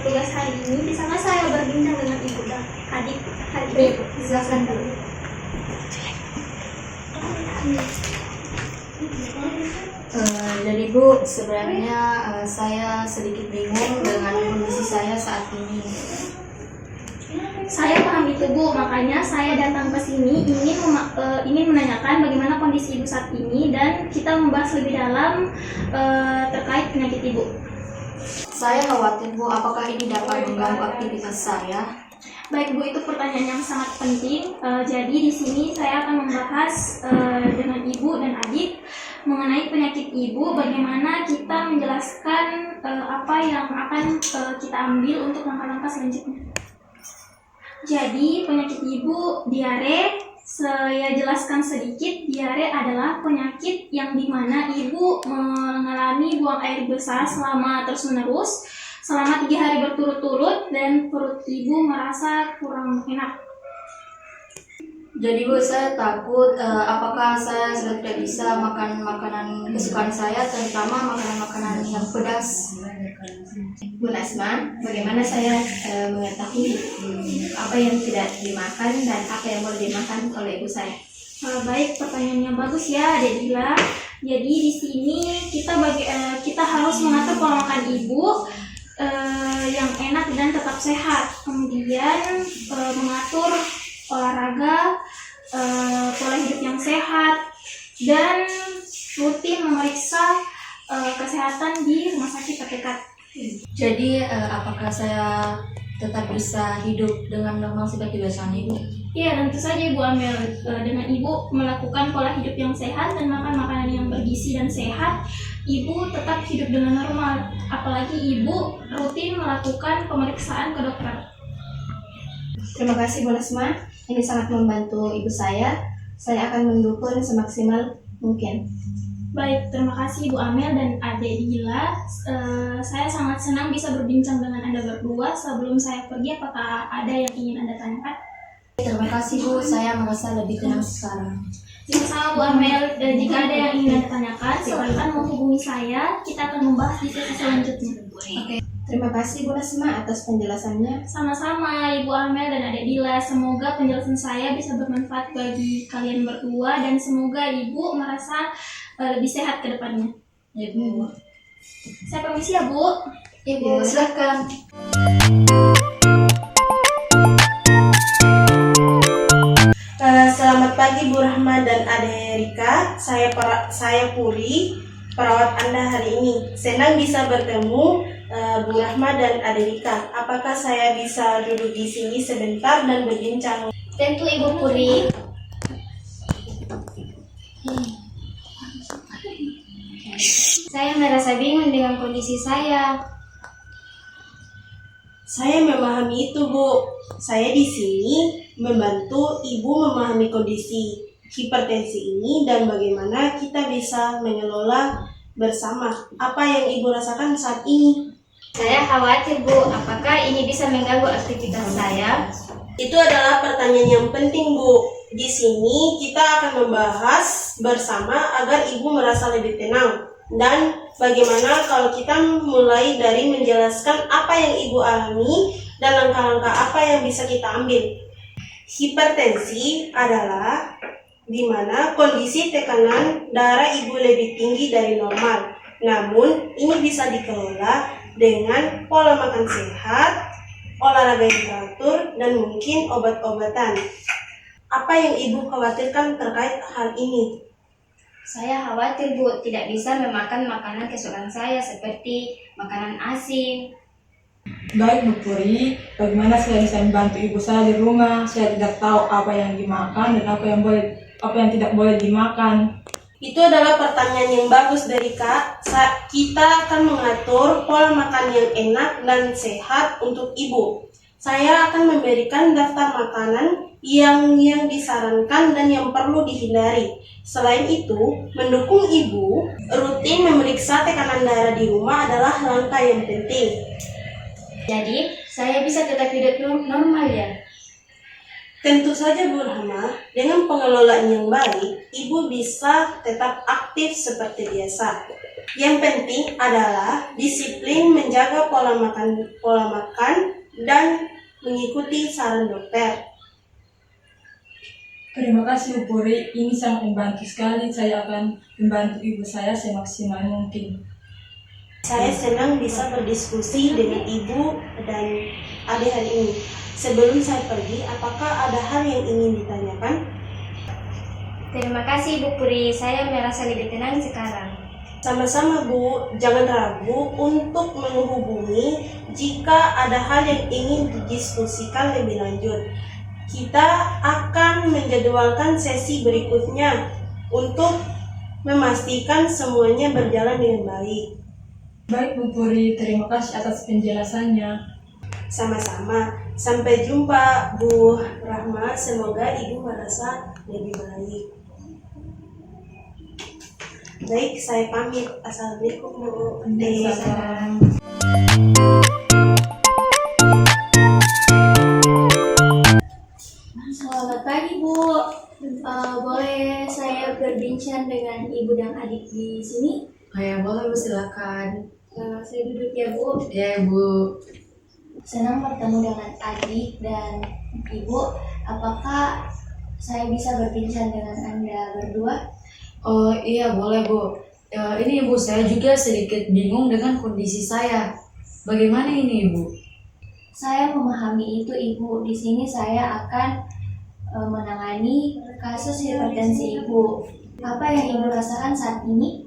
tugas hari ini, bisa nggak saya berbincang dengan ibu dan adik hari ini? Silakan dulu. Jadi Bu, sebenarnya saya sedikit bingung dengan kondisi saya saat ini. Saya paham itu Bu, makanya saya datang ke sini ingin menanyakan bagaimana kondisi ibu saat ini dan kita membahas lebih dalam terkait penyakit ibu. Saya khawatir Bu, apakah ini dapat mengganggu aktivitas saya? Baik Bu, itu pertanyaan yang sangat penting. Jadi di sini saya akan membahas dengan ibu dan adik mengenai penyakit ibu, bagaimana kita menjelaskan apa yang akan kita ambil untuk langkah-langkah selanjutnya. Jadi penyakit ibu diare, saya jelaskan sedikit. Diare adalah penyakit yang dimana ibu mengalami buang air besar selama terus-menerus selama 3 hari berturut-turut dan perut ibu merasa kurang enak. Jadi Bu, saya takut apakah saya sudah tidak bisa makan makanan kesukaan saya, terutama makanan-makanan yang pedas. Bu Nasma, bagaimana saya mengetahui apa yang tidak dimakan dan apa yang boleh dimakan oleh ibu saya? Baik, pertanyaannya bagus ya, Dek Dila. Jadi di sini kita harus mengatur pola makan ibu yang enak dan tetap sehat. Kemudian mengatur olahraga, pola hidup yang sehat, dan rutin memeriksa kesehatan di rumah sakit terdekat. Jadi apakah saya tetap bisa hidup dengan normal seperti biasanya Ibu? Iya, tentu saja Ibu Amel. Dengan Ibu melakukan pola hidup yang sehat dan makan makanan yang bergizi dan sehat, Ibu tetap hidup dengan normal. Apalagi Ibu rutin melakukan pemeriksaan ke dokter. Terima kasih Bu Nasma, ini sangat membantu ibu saya. Saya akan mendukung semaksimal mungkin. Baik, terima kasih Ibu Amel dan Adik Dila. Saya sangat senang bisa berbincang dengan Anda berdua. Sebelum saya pergi, apakah ada yang ingin Anda tanyakan? Terima kasih Bu, saya merasa lebih tenang sekarang. Sama-sama Bu Amel, dan jika ada yang ingin Anda tanyakan, silakan menghubungi saya. Kita akan membahas di sesi selanjutnya. Oke. Terima kasih Bu Nasma atas penjelasannya. Sama-sama Ibu Amel dan Adik Dila. Semoga penjelasan saya bisa bermanfaat bagi kalian berdua dan semoga Ibu merasa lebih sehat ke depannya. Ya Bu. Saya permisi ya Bu. Ibu, silakan. Selamat pagi Bu Rahma dan Ade Rika. Saya Puri, perawat Anda hari ini. Senang bisa bertemu Bu Rahma dan Ade Rika. Apakah saya bisa duduk di sini sebentar dan berbincang? Tentu Ibu Puri. Saya merasa bingung dengan kondisi saya. Saya memahami itu Bu. Saya di sini membantu Ibu memahami kondisi hipertensi ini dan bagaimana kita bisa mengelola bersama apa yang Ibu rasakan saat ini. Saya khawatir Bu, apakah ini bisa mengganggu aktivitas saya? Itu adalah pertanyaan yang penting Bu. Di sini kita akan membahas bersama agar Ibu merasa lebih tenang. Dan bagaimana kalau kita mulai dari menjelaskan apa yang Ibu alami dan langkah-langkah apa yang bisa kita ambil. Hipertensi adalah di mana kondisi tekanan darah Ibu lebih tinggi dari normal. Namun ini bisa dikelola dengan pola makan sehat, olahraga yang teratur, dan mungkin obat-obatan. Apa yang Ibu khawatirkan terkait hal ini? Saya khawatir Bu, tidak bisa memakan makanan kesukaan saya seperti makanan asin. Baik Bu Puri, bagaimana saya bisa membantu ibu saya di rumah? Saya tidak tahu apa yang dimakan dan apa yang tidak boleh dimakan. Itu adalah pertanyaan yang bagus dari Kak. Kita akan mengatur pola makan yang enak dan sehat untuk Ibu. Saya akan memberikan daftar makanan yang disarankan dan yang perlu dihindari. Selain itu, mendukung Ibu, rutin memeriksa tekanan darah di rumah adalah langkah yang penting. Jadi, saya bisa tetap hidup normal ya? Tentu saja Bu Rahma, dengan pengelolaan yang baik, Ibu bisa tetap aktif seperti biasa. Yang penting adalah disiplin menjaga pola makan dan mengikuti saran dokter. Terima kasih Bu Puri, ini sangat membantu sekali. Saya akan membantu ibu saya semaksimal mungkin. Saya senang bisa berdiskusi dengan ibu dan adik hari ini. Sebelum saya pergi, apakah ada hal yang ingin ditanyakan? Terima kasih Bu Puri, saya merasa lebih tenang sekarang. Sama-sama Bu, jangan ragu untuk menghubungi jika ada hal yang ingin didiskusikan lebih lanjut. Kita akan menjadwalkan sesi berikutnya untuk memastikan semuanya berjalan dengan baik. Baik Bu Puri, terima kasih atas penjelasannya. Sama-sama. Sampai jumpa Bu Rahma. Semoga Ibu merasa lebih baik. Baik, saya pamit. Assalamualaikum Bu. Selamat pagi Bu. Boleh saya berbincang dengan ibu dan adik di sini? Ya boleh Bu, silakan. Saya duduk ya Bu. Ya Bu. Senang bertemu dengan adik dan ibu. Apakah saya bisa berbincang dengan Anda berdua? Oh iya boleh Bu. Ini Ibu, saya juga sedikit bingung dengan kondisi saya. Bagaimana ini Ibu? Saya memahami itu Ibu. Di sini saya akan menangani kasus hipertensi Ibu. Apa yang Ibu rasakan saat ini?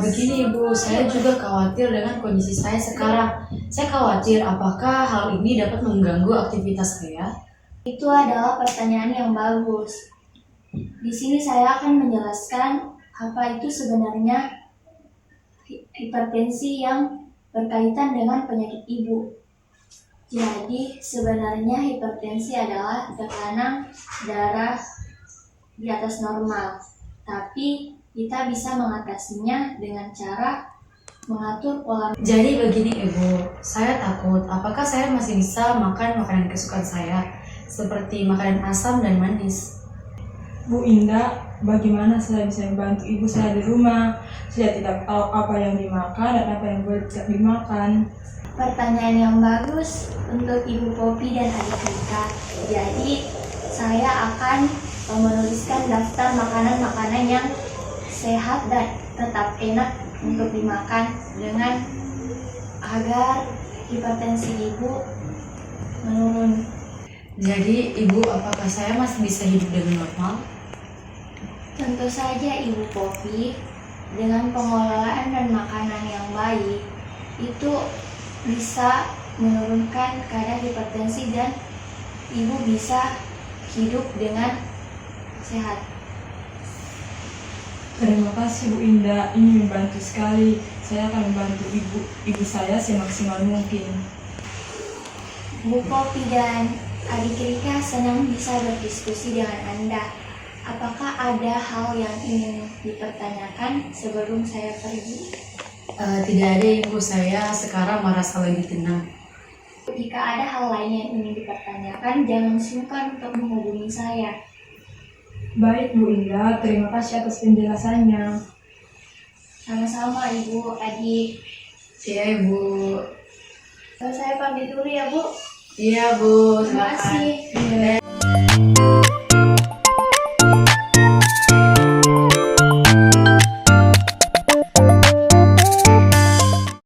Begini Ibu, saya juga khawatir dengan kondisi saya sekarang. Saya khawatir apakah hal ini dapat mengganggu aktivitas saya. Itu adalah pertanyaan yang bagus. Di sini saya akan menjelaskan apa itu sebenarnya hipertensi yang berkaitan dengan penyakit ibu. Jadi sebenarnya hipertensi adalah tekanan darah di atas normal. Tapi kita bisa mengatasinya dengan cara mengatur pola. Jadi begini Ibu, saya takut apakah saya masih bisa makan makanan kesukaan saya seperti makanan asam dan manis. Bu Indah, bagaimana saya bisa membantu ibu saya di rumah? Saya tidak tahu apa yang dimakan dan apa yang boleh tidak dimakan. Pertanyaan yang bagus untuk Ibu Popi dan adik kita. Jadi saya akan menuliskan daftar makanan-makanan yang sehat dan tetap enak untuk dimakan dengan agar hipertensi ibu menurun. Jadi Ibu, apakah saya masih bisa hidup dengan normal? Tentu saja Ibu Popi, dengan pengelolaan dan makanan yang baik itu bisa menurunkan kadar hipertensi dan ibu bisa hidup dengan sehat. Terima kasih Bu Indah, ini membantu sekali. Saya akan membantu ibu saya semaksimal mungkin. Bu Popi dan adik Rika senang bisa berdiskusi dengan Anda. Apakah ada hal yang ingin dipertanyakan sebelum saya pergi? Tidak ada Ibu, saya sekarang merasa lebih tenang. Jika ada hal lain yang ingin dipertanyakan, jangan sungkan untuk menghubungi saya. Baik Bu Indah, terima kasih atas penjelasannya. Sama-sama Ibu, adik. Iya Ibu. Saya pamit dulu ya Bu. Iya Bu, Terima silakan. kasih.